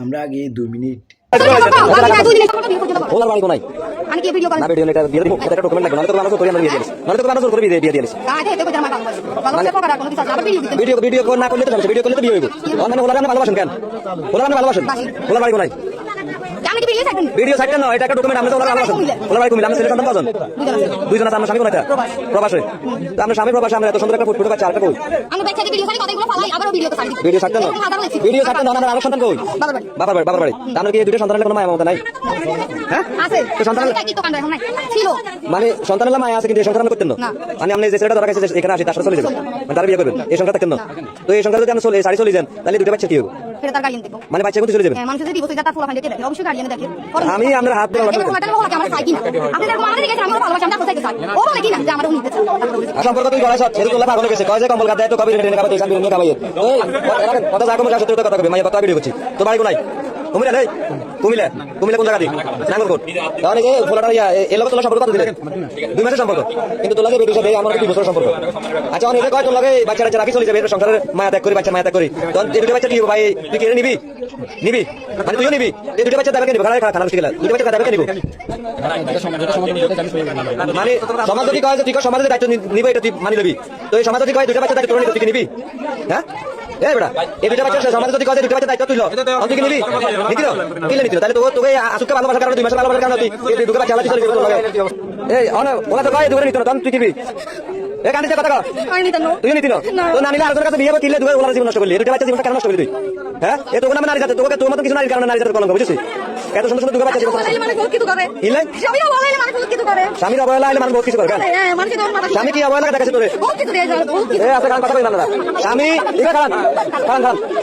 আমরা আগে 2 মিনিট ওলার বাড়ি কোনায় আমি কি ভিডিও কল না ভিডিও এটা দিয়ে দিব এটা ডকুমেন্ট লাগবে নাহলে তো মানুষ করে আমরা দিয়ে দিস নাহলে তো মানুষ করে দিয়ে দিস কাজে এতে কইরা আমার ভালো করে কোনো কিছু আবার ভিডিও দিতে ভিডিও না করলে তো ভিডিও করলে তো বিয়ে হইব অনলাইনে ওলার ভালোবাসেন কেন ওলার ভালোবাসেন ওলার বাড়ি কোনায় আমি কি ভিডিও সাইড ভিডিও সাইড না এটা একটা ডকুমেন্ট আমরা তো ওলার ভালোবাসেন ওলার বাড়ি কুমিল্লা আমরা ছেলে সন্তান পাঁচজন দুইজন আছে আমরা স্বামী কোনায় প্রবাসে তো আমরা স্বামী প্রবাসে আমরা এত সুন্দর একটা ফুটফুটে বাচ্চা আরেকটা কই আমি ব্যাক থেকে ভিডিও সাইড কথাগুলো ফালাই আবার ভিডিও সাইড ভিডিও সাইড না আমরা আরো সন্তান কই বাবার বাড়ি আমরা কি দুটো সন্তানের কোনো মায়া মমতা নাই হ্যাঁ আছে তো সন্তান কি দোকান এখন নাই ছিল মানে সন্তানের মায়া আছে কিন্তু এই সংসার আমরা করতেন না মানে আপনি যে ছেলেটা ধরা গেছে এখানে আসি তার সাথে চলে যাবেন মানে তার বিয়ে করবেন এই সংসার থাকেন না তো এই সংসার যদি আমরা চলে চলে যান তাহলে দুটো বাচ্চা কি হবে ফের তার গার্ডিয়ান দেব মানে বাচ্চা কিন্তু চলে যাবেন মানুষ যদি দিবস যাতা ফুলা ফান্ডে দেখে অবশ্যই গার্ডিয়ান দেখে আমি আমরা হাত ধরে এরকম একটা লোক আমার চাই কিনা আপনি দেখো আমাদের দিকে আমরা ভালোবাসি আমরা কোথায় চাই ও বলে কিনা যে আমরা উনিতে চাই সম্পর্ক তুই গড়াইছ ছেলে তোলা পাগল গেছে কয় যে কম্বল গাদা তো কবি রেডি খাবে তুই সামনে খাবে এই কথা জাগো মজা সত্যি কথা কবে মাইয়া কথা ভিডিও করছি তো বাড়ি কোনায় কুমিল্লা নেই কুমিল্লা কোন জায়গা দিই নাঙ্গলকোট তাহলে যে ফোলাটা এর লোক তোলা সম্পর্ক কত দিলে 2 মাসের সম্পর্ক কিন্তু তোলাকে বেটির সাথে আমার 2 বছরের সম্পর্ক আচ্ছা অনেক কয় তোলাকে বাচ্চারা রাখি চলে যাবে এটা সংসারের মায়া ত্যাগ করি বাচ্চা মায়া ত্যাগ করি তখন এই দুটো বাচ্চা কি ভাই তুই কেড়ে নিবি মানে তুইও নিবি এই দুটো বাচ্চা দেবে নিবি খানা মুশকিল দুটো বাচ্চা দেবে নিবি মানে সমাজ যদি কয় যে তুই সমাজের দায়িত্ব নিবি এটা তুই মানি লবি তো এই সমাজ যদি কয় দুটো বাচ্চা দায়িত্ব নিবি তুই নিবি হ্যাঁ এই বেটা এই দুটো বাচ্চা সমাজ যদি কয় যে দুটো বাচ্চা দায়িত্ব তুইলো তুই কি নিবি নিতি তাহলে তোকে আসুকে ভালোবাসার কারণে 2 মাসের ভালোবাসার কারণে তুই এই দুটো বাচ্চা আলাদা চলে যাবে এই ওলা তো কয় দুটো নিত না তখন তুই দিবি এ কান্দিতে কথা কও তুই নিতি না তো না নিলে আরেকজনের কাছে বিয়ে করলে দুটো ওলার জীবন নষ্ট করলি দুটো বাচ্চা জীবনটা কেন নষ্ট করলি তুই হ্যাঁ এ তো নামে নারী জাত তোকে তোর মত কিছু নারীর কারণে নারী জাতের কলঙ্ক বুঝছিস এত সুন্দর সুন্দর দুটো বাচ্চা জীবন মানে বহুত কিছু করে ইলে স্বামী অবহেলা মানে বহুত কিছু করে স্বামীর অবহেলা হলে মানুষ বহুত কিছু করে কেন হ্যাঁ মানুষ তো মাথা স্বামী কি অবহেলা দেখাচ্ছে তোরে বহুত কিছু দিয়ে যায় বহুত কিছু এ আছে কারণ কথা বলি না স্বামী এটা কারণ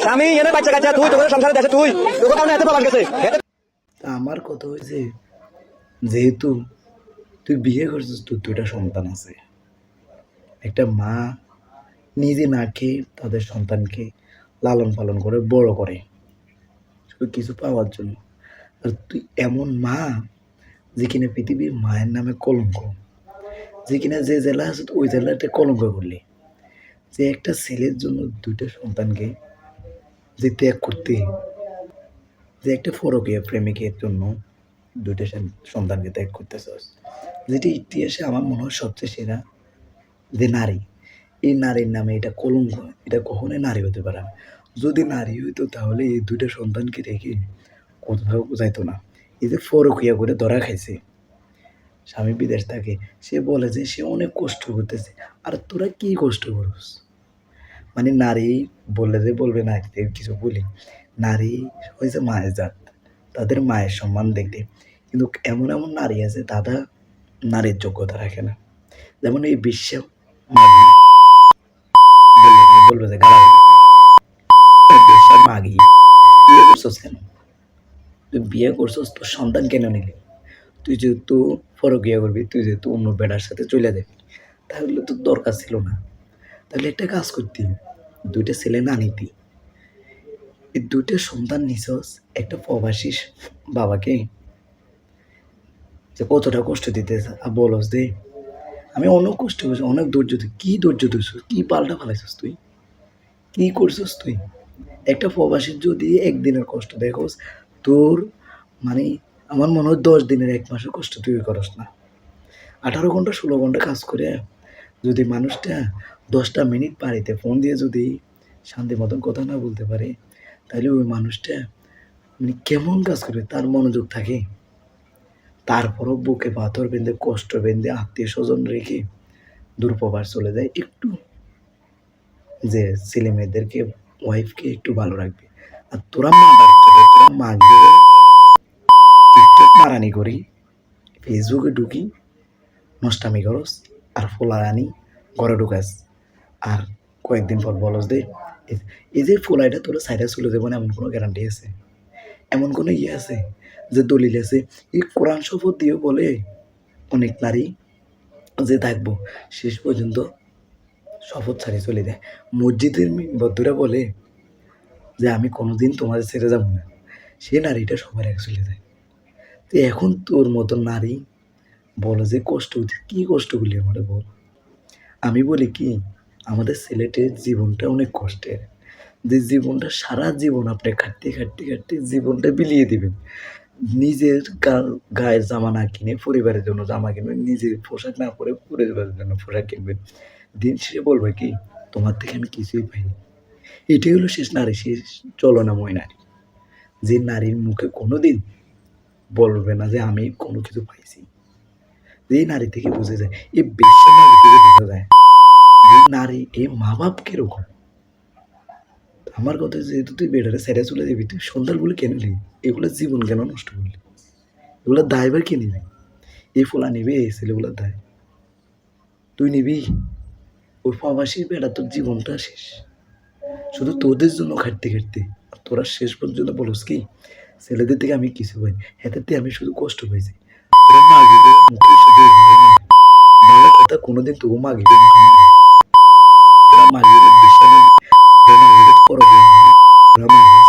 স্বামী এনে বাচ্চা কাচ্চা তুই তোর সংসারে দেশে তুই তোকে কারণে এত প্রবাস গেছে আমার কথা হয়েছে যেহেতু তুই বিয়ে করছিস তোর 2টা সন্তান আছে একটা মা নিজে না খেয়ে তাদের সন্তানকে লালন পালন করে বড় করে শুধু কিছু পাওয়ার জন্য আর তুই এমন মা যেখানে পৃথিবীর মায়ের নামে কলঙ্ক যেখানে যে জেলা আছে ওই জেলাতে কলঙ্ক করলি যে একটা ছেলের জন্য 2টা সন্তানকে যে ত্যাগ করতে যে একটা পরকীয়া প্রেমিকের জন্য 2টা সন্তানকে ত্যাগ করতেছস যেটি ইতিহাসে আমার মনে হয় সবচেয়ে সেরা যে নারী এই নারীর নামে এটা কলঙ্ক এটা কখনোই নারী হতে পারে না যদি নারী হইতো তাহলে এই 2টা সন্তানকে রেখে কোথাও যাইতো না এই যে পরকীয়া করে ধরা খাইছে স্বামী বিদেশ থাকে সে বলে যে সে অনেক কষ্ট করতেছে আর তোরা কি কষ্ট করস মানে নারী বললে যে বলবে না কিছু বলি নারী হয়েছে মায়ের জাত তাদের মায়ের সম্মান দেখতে কিন্তু এমন এমন নারী আছে দাদা নারীর যোগ্যতা রাখে না যেমন এই বিশ্ব মাগি বলবে যে গালা বিশ্বের মাগি বিয়ে করছস কেন তুই বিয়ে করছস তোর সন্তান কেন নিলি তুই যেহেতু পরকীয়া করবি তুই যেহেতু অন্য বেড়ার সাথে চলে যাবি তাহলে তোর দরকার ছিল না তাহলে একটা কাজ করতি 2টা ছেলে না নিতি এই 2টা সন্তান নিছস একটা প্রবাসী বাবাকে যে কতটা কষ্ট দিতেছে আর বলস দে আমি অনেক কষ্ট করছি অনেক ধৈর্য দিই কী ধৈর্য দিস কী পাল্টা ফেলাইছিস তুই কী করছিস তুই একটা প্রবাসীর যদি একদিনের কষ্ট দেখোস তোর মানে আমার মনে হয় 10 দিনের 1 মাসের কষ্ট তুই করস না 18 ঘন্টা 16 ঘন্টা কাজ করে যদি মানুষটা 10টা মিনিট বাড়িতে ফোন দিয়ে যদি শান্তি মতন কথা না বলতে পারে তাহলে ওই মানুষটা মানে কেমন কাজ করবে তার মনোযোগ থাকে তারপরও বুকে পাথর বেঁধে কষ্ট বেঁধে আত্মীয় স্বজন রেখে দূরপ্রবাস চলে যায় একটু যে ছেলে মেয়েদেরকে ওয়াইফকে একটু ভালো রাখবে আর তোরা মাগি টিকটক মারানি করি ফেসবুকে ঢুকি নষ্টামি করস আর ফোলা আনি ঘরে ঢুকাস আর কয়েকদিন পর বলস দে এই যে ফোলাইটা তোরা সাইডে চলে যাবো না এমন কোনো গ্যারান্টি আছে এমন কোনো ইয়ে আছে যে দলিল আছে এই কোরআন শপথ দিয়ে বলে অনেক নারী যে থাকবো শেষ পর্যন্ত শপথ ছাড়িয়ে চলে যায় মসজিদের বদ্ধরা বলে যে আমি কোনোদিন তোমাদের ছেড়ে যাবো না সে নারীটা সবার আগে চলে যায় তো এখন তোর মতো নারী বলো যে কষ্ট কী কষ্টগুলি আমাদের বল আমি বলি কি আমাদের ছেলেটির জীবনটা অনেক কষ্টের যে জীবনটা সারা জীবন আপনি খাটতে খাটতে খাটতে জীবনটা বিলিয়ে দিবেন, নিজের গায়ের জামা না কিনে পরিবারের জন্য জামা কিনবেন, নিজের পোশাক না পরে পরিবারের জন্য পোশাক কিনবেন। দিন শেষে বলবে কি, তোমার থেকে আমি কিছুই পাইনি। এটাই হলো শেষ নারী, শেষ চলনাময় নারী, যে নারীর মুখে কোনোদিন বলবে না যে আমি কোনো কিছু পাইছি। যে নারী থেকে বোঝা যায়, এই বেশ্যা নারী থেকে বোঝা যায় যে নারী এই মা বাপ কিরকম। আমার কথা, যেহেতু তুই বেটারে ছেড়ে চলে যাবি, তুই সন্তানগুলো কেন নিবি? এগুলো জীবন কেন নষ্ট করলি? এগুলো দায়বার কে নিবি? এই ফোলা নিবে, এই ছেলেগুলোর দায় তুই নিবি? ওই প্রবাসী বেটা তোর জীবনটা শেষ, শুধু তোদের জন্য খাটতে খাটতে। আর তোরা শেষ পর্যন্ত বলস কি, ছেলেদের থেকে আমি কিছু পাই, হাতের থেকে আমি শুধু কষ্ট পাইছি। তোরা মাগিবে মুখে শুধু এগুলো না, ভালো কথা কোনোদিন তবু মাগিবে মুখে না। তোরা মাগিবে বিশ্বাস, তোরা মাগিবে পরবে, তোরা মাগিবে